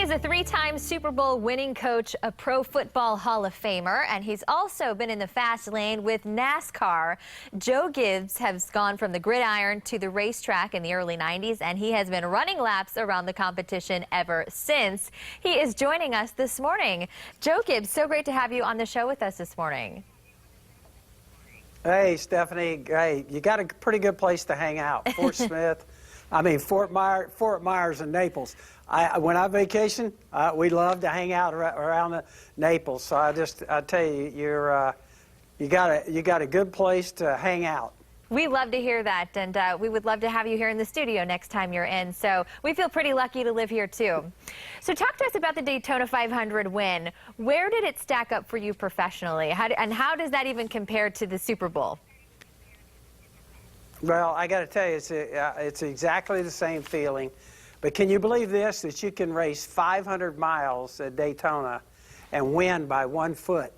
He's a three-time Super Bowl winning coach, a Pro Football Hall of Famer, and he's also been in the fast lane with NASCAR. Joe Gibbs has gone from the gridiron to the racetrack in the early 90s, and he has been running laps around the competition ever since. He is joining us this morning. Joe Gibbs, so great to have you on the show with us this morning. Hey, Stephanie. Hey, you got a pretty good place to hang out. Fort Myers and Naples. When I vacation, we love to hang out around Naples. So I tell you, you got a good place to hang out. We love to hear that, and we would love to have you here in the studio next time you're in. So we feel pretty lucky to live here too. So talk to us about the Daytona 500 win. Where did it stack up for you professionally, and how does that even compare to the Super Bowl? Well, I got to tell you, it's exactly the same feeling. But can you believe this, that you can race 500 miles at Daytona and win by 1 foot?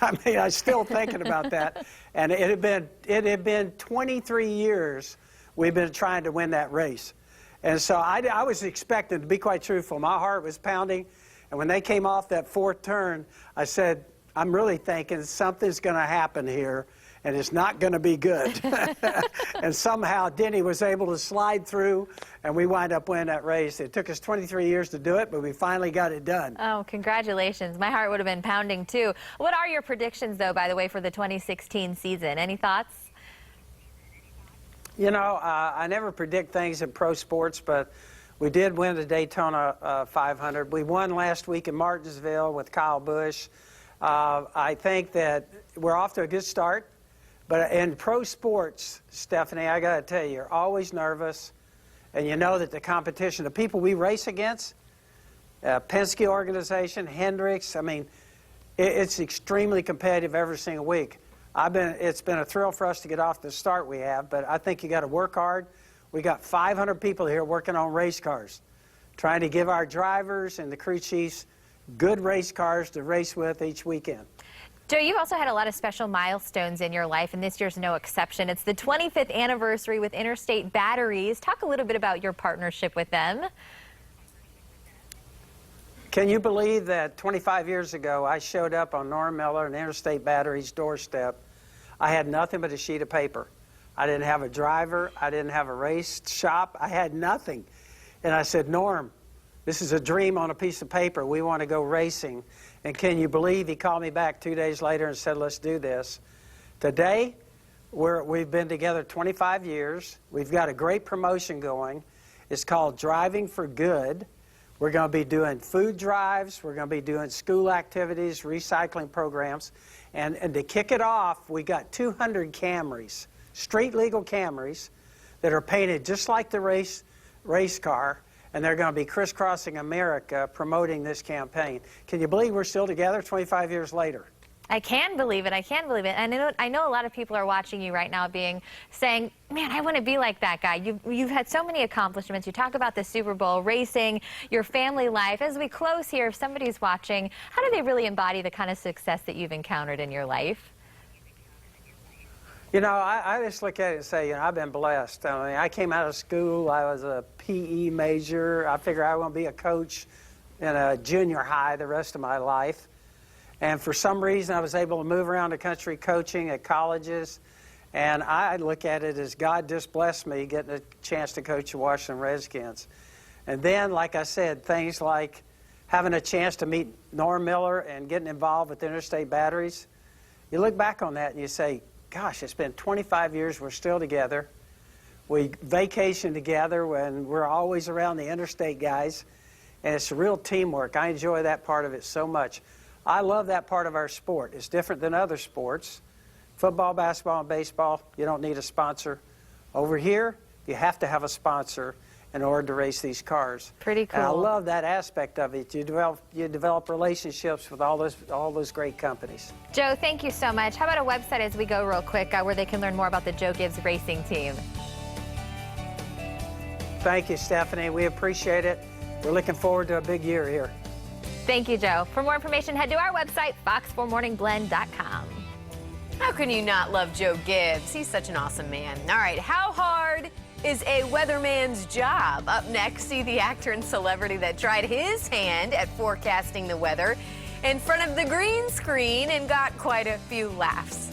I mean, I'm still thinking about that. And it had been 23 years we've been trying to win that race. And so I was expecting, to be quite truthful, my heart was pounding. And when they came off that fourth turn, I said, I'm really thinking something's going to happen here, and it's not going to be good. And somehow Denny was able to slide through, and we wind up winning that race. It took us 23 years to do it, but we finally got it done. Oh, congratulations. My heart would have been pounding, too. What are your predictions, though, by the way, for the 2016 season? Any thoughts? You know, I never predict things in pro sports, but we did win the Daytona 500. We won last week in Martinsville with Kyle Busch. I think that we're off to a good start. But in pro sports, Stephanie, I got to tell you, you're always nervous. And you know that the competition, the people we race against, Penske organization, Hendricks, I mean, it's extremely competitive every single week. It's been a thrill for us to get off the start we have, but I think you got to work hard. We got 500 people here working on race cars, trying to give our drivers and the crew chiefs good race cars to race with each weekend. Joe, you've also had a lot of special milestones in your life, and this year's no exception. It's the 25th anniversary with Interstate Batteries. Talk a little bit about your partnership with them. Can you believe that 25 years ago I showed up on Norm Miller and Interstate Batteries' doorstep? I had nothing but a sheet of paper. I didn't have a driver. I didn't have a race shop. I had nothing. And I said, Norm, this is a dream on a piece of paper. We want to go racing. And can you believe he called me back 2 days later and said, let's do this. Today, we've been together 25 years. We've got a great promotion going. It's called Driving for Good. We're going to be doing food drives. We're going to be doing school activities, recycling programs. And to kick it off, we got 200 Camrys, street legal Camrys, that are painted just like the race car. And they're going to be crisscrossing America promoting this campaign. Can you believe we're still together 25 years later? I can believe it. I can believe it. And I know a lot of people are watching you right now saying, man, I want to be like that guy. You've had so many accomplishments. You talk about the Super Bowl, racing, your family life. As we close here, if somebody's watching, how do they really embody the kind of success that you've encountered in your life? You know, I just look at it and say, you know, I've been blessed. I mean, I came out of school. I was a PE major. I figured I want to be a coach in a junior high the rest of my life. And for some reason, I was able to move around the country coaching at colleges. And I look at it as God just blessed me getting a chance to coach the Washington Redskins. And then, like I said, things like having a chance to meet Norm Miller and getting involved with Interstate Batteries. You look back on that and you say, gosh, it's been 25 years, we're still together. We vacation together when we're always around the interstate guys, and it's real teamwork. I enjoy that part of it so much. I love that part of our sport. It's different than other sports. Football, basketball, and baseball, you don't need a sponsor. Over here, you have to have a sponsor in order to race these cars. Pretty cool. And I love that aspect of it. You develop relationships with all those great companies. Joe, thank you so much. How about a website as we go real quick where they can learn more about the Joe Gibbs Racing team? Thank you, Stephanie. We appreciate it. We're looking forward to a big year here. Thank you, Joe. For more information, head to our website, fox4morningblend.com. How can you not love Joe Gibbs? He's such an awesome man. All right, how hard is a weatherman's job? Up next, see the actor and celebrity that tried his hand at forecasting the weather in front of the green screen and got quite a few laughs.